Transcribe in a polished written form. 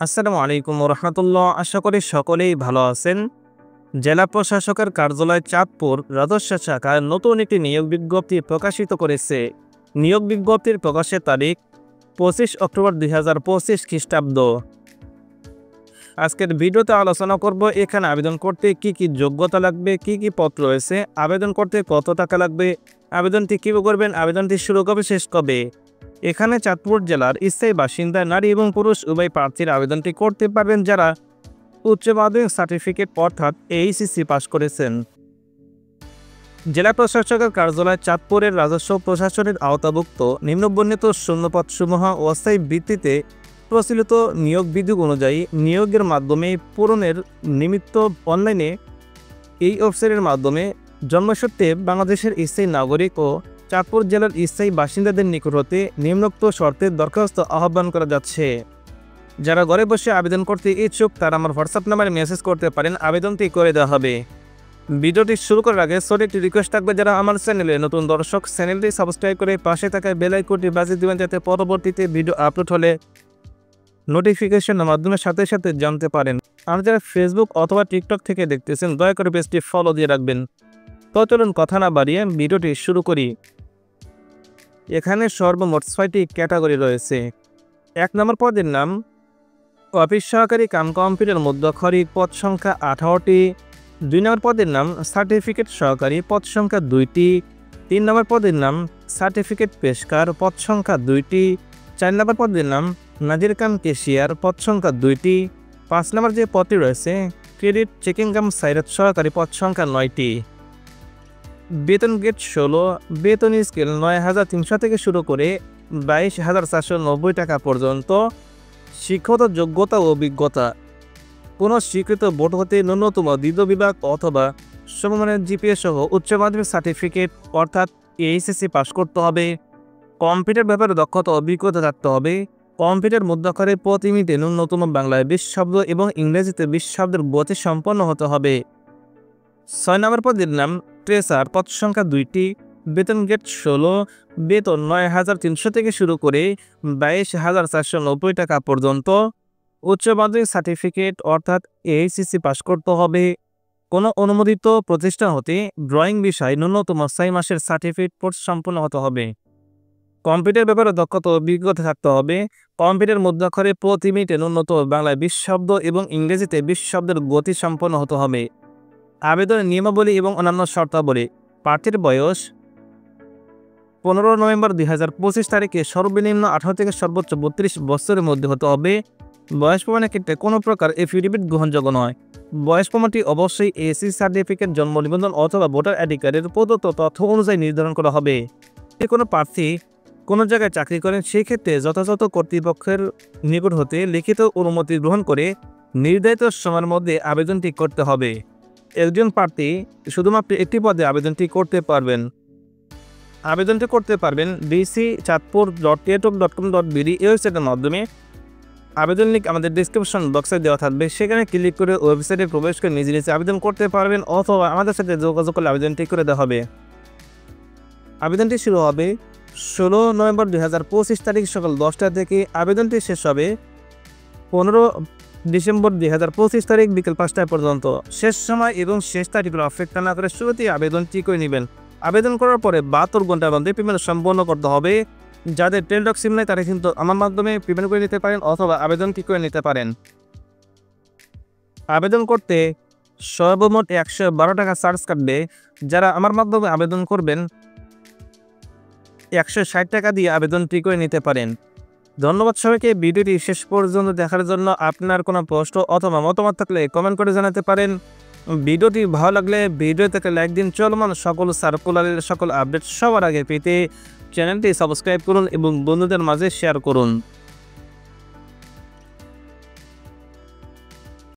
আসসালামু আলাইকুম রহমতুল্লাহ। আশা করি সকলেই ভালো আছেন। জেলা প্রশাসকের কার্যালয় চাঁদপুর রাজস্ব শাখায় নতুন একটি নিয়োগ বিজ্ঞপ্তি প্রকাশিত করেছে। নিয়োগ বিজ্ঞপ্তির প্রকাশের তারিখ 25 অক্টোবর 2025 খ্রিস্টাব্দ। আজকের ভিডিওতে আলোচনা করব এখানে আবেদন করতে কি কি যোগ্যতা লাগবে, কি কি পদ রয়েছে, আবেদন করতে কত টাকা লাগবে, আবেদনটি কীভাবে করবেন, আবেদনটি শুরু কবে শেষ কবে। এখানে চাঁদপুর জেলার স্থায়ী বাসিন্দা নারী এবং পুরুষ উভয় প্রার্থীর আবেদনটি করতে পারবেন যারা উচ্চ মাধ্যমিক সার্টিফিকেট অর্থাৎ এইচএসসি পাস করেছেন। জেলা প্রশাসকের কার্যালয় চাঁদপুরের রাজস্ব প্রশাসনের আওতাভুক্ত নিম্নবর্ণিত শূন্যপদসমূহ অস্থায়ী ভিত্তিতে প্রচলিত নিয়োগ বিধি অনুযায়ী নিয়োগের মাধ্যমে পূরণের নিমিত্ত অনলাইনে এই ওয়েবসাইটের মাধ্যমে জন্মসূত্রে বাংলাদেশের স্থায়ী নাগরিক ও চাঁদপুর জেলার স্থায়ী বাসিন্দাদের নিকট হতে নিম্নোক্ত শর্তের দরখাস্ত আহ্বান করা যাচ্ছে। যারা ঘরে বসে আবেদন করতে ইচ্ছুক তারা আমার হোয়াটসঅ্যাপ নাম্বারে মেসেজ করতে পারেন, আবেদনটি করে দেওয়া হবে। ভিডিওটি শুরু করার আগে ছোট একটি রিকোয়েস্ট থাকবে, যারা আমার চ্যানেলে নতুন দর্শক চ্যানেলটি সাবস্ক্রাইব করে পাশে থাকা বেল আইকনটি বাজিয়ে দিবেন যাতে পরবর্তীতে ভিডিও আপলোড হলে নোটিফিকেশনের মাধ্যমে সাথে সাথে জানতে পারেন। আর যারা ফেসবুক অথবা টিকটক থেকে দেখতেছেন দয়া করে পেজটি ফলো দিয়ে রাখবেন। তো চলুন কথা না বাড়িয়ে ভিডিওটি শুরু করি। এখানে সর্বমোট 6টি ক্যাটাগরি রয়েছে। 1 নম্বর পদের নাম অফিস সহকারী কাম কম্পিউটার মধ্যক্ষরী, পদ সংখ্যা 18টি। 2 নম্বর পদের নাম সার্টিফিকেট সহকারী, পদ সংখ্যা 2টি। 3 নম্বর পদের নাম সার্টিফিকেট পেশকার, পদ সংখ্যা 2টি। 4 নম্বর পদের নাম নাজির কাম কেশিয়ার, পদ সংখ্যা 2টি। 5 নম্বর যে পদটি রয়েছে ক্রেডিট চেকিং কাম সাইরাত সহকারী, পদ সংখ্যা 9টি। বেতন গ্রেড 16, বেতন স্কেল 9,300 থেকে শুরু করে 22,490 টাকা পর্যন্ত। শিক্ষাগত যোগ্যতা ও অভিজ্ঞতা কোনো স্বীকৃত বোর্ড হতে ন্যূনতম দ্বিতীয় বিভাগ অথবা সমমানের জিপিএ সহ উচ্চ মাধ্যমিক সার্টিফিকেট অর্থাৎ এইচএসসি পাস করতে হবে। কম্পিউটার ব্যাপারে দক্ষতা অভিজ্ঞতা থাকতে হবে। কম্পিউটার মধ্যাক্ষরে প্রতি মিনিটে ন্যূনতম বাংলায় 20 শব্দ এবং ইংরেজিতে 20 শব্দের গতি সম্পন্ন হতে হবে। 6 নম্বর পদের নাম ট্রেসার, পদ সংখ্যা 2টি। বেতন গ্রেড 16, বেতন 9,300 থেকে শুরু করে 22,490 টাকা পর্যন্ত। উচ্চ মাধ্যমিক সার্টিফিকেট অর্থাৎ এইচএসসি পাস করতে হবে। কোনো অনুমোদিত প্রতিষ্ঠান হতে ড্রয়িং বিষয় ন্যূনতম 6 মাসের সার্টিফিকেট কোর্স সম্পন্ন হতে হবে। কম্পিউটার ব্যাপারে দক্ষতা অভিজ্ঞতা থাকতে হবে। কম্পিউটার মধ্যাক্ষরে প্রতি মিনিটে ন্যূনতম বাংলায় 20 শব্দ এবং ইংরেজিতে 20 শব্দের গতি সম্পন্ন হতে হবে। আবেদনের নিয়মাবলী এবং অন্যান্য শর্তাবলী। প্রার্থীর বয়স 15 নভেম্বর 2025 তারিখে সর্বনিম্ন 18 থেকে সর্বোচ্চ 32 বছরের মধ্যে হতে হবে। বয়স প্রমাণের ক্ষেত্রে কোনো প্রকার এফিডেভিট গ্রহণযোগ্য নয়। বয়স প্রমাণটি অবশ্যই এসএসসি সার্টিফিকেট, জন্ম নিবন্ধন অথবা ভোটার আইডি কার্ডের প্রদত্ত তথ্য অনুযায়ী নির্ধারণ করা হবে। যদি কোনো প্রার্থী কোনো জায়গায় চাকরি করেন সেই ক্ষেত্রে যথাযথ কর্তৃপক্ষের নিকট হতে লিখিত অনুমতি গ্রহণ করে নির্ধারিত সময়ের মধ্যে আবেদনটি করতে হবে। একজন প্রার্থী শুধুমাত্র একটি পদে আবেদনটি করতে পারবেন। আবেদনটি করতে পারবেন dc.chaatpur.টেটক.com.bd এই ওয়েবসাইটের মাধ্যমে। আবেদন লিঙ্ক আমাদের ডিসক্রিপশন বক্সে দেওয়া থাকবে, সেখানে ক্লিক করে ওয়েবসাইটে প্রবেশ করে নিজে নিজে আবেদন করতে পারবেন অথবা আমাদের সাথে যোগাযোগ করলে আবেদনটি করে দেওয়া হবে। আবেদনটি শুরু হবে 16 নভেম্বর 2025 তারিখ সকাল 10টা থেকে। আবেদনটি শেষ হবে 15 ডিসেম্বর 2025 তারিখ বিকেল 5টা পর্যন্ত। শেষ সময় এবং শেষ তারিখগুলো অপেক্ষা না করে শুরুতেই আবেদনটি করে নেবেন। আবেদন করার পরে 72 ঘন্টার মধ্যে পেমেন্ট সম্পন্ন করতে হবে। যাদের টেলডক সিম নেই তারা কিন্তু আমার মাধ্যমে পেমেন্ট করে নিতে পারেন অথবা আবেদনটি করে নিতে পারেন। আবেদন করতে সর্বমোট 112 টাকা চার্জ কাটবে। যারা আমার মাধ্যমে আবেদন করবেন 160 টাকা দিয়ে আবেদনটি করে নিতে পারেন। ধন্যবাদ সবাইকে ভিডিওটি শেষ পর্যন্ত দেখার জন্য। আপনার কোনো প্রশ্ন অথবা মতামত থাকলে কমেন্ট করে জানাতে পারেন। ভিডিওটি ভালো লাগলে ভিডিওতে লাইক দিন। চলমান সকল সার্কুলারের সকল আপডেট সবার আগে পেতে চ্যানেলটি সাবস্ক্রাইব করুন এবং বন্ধুদের মাঝে শেয়ার করুন।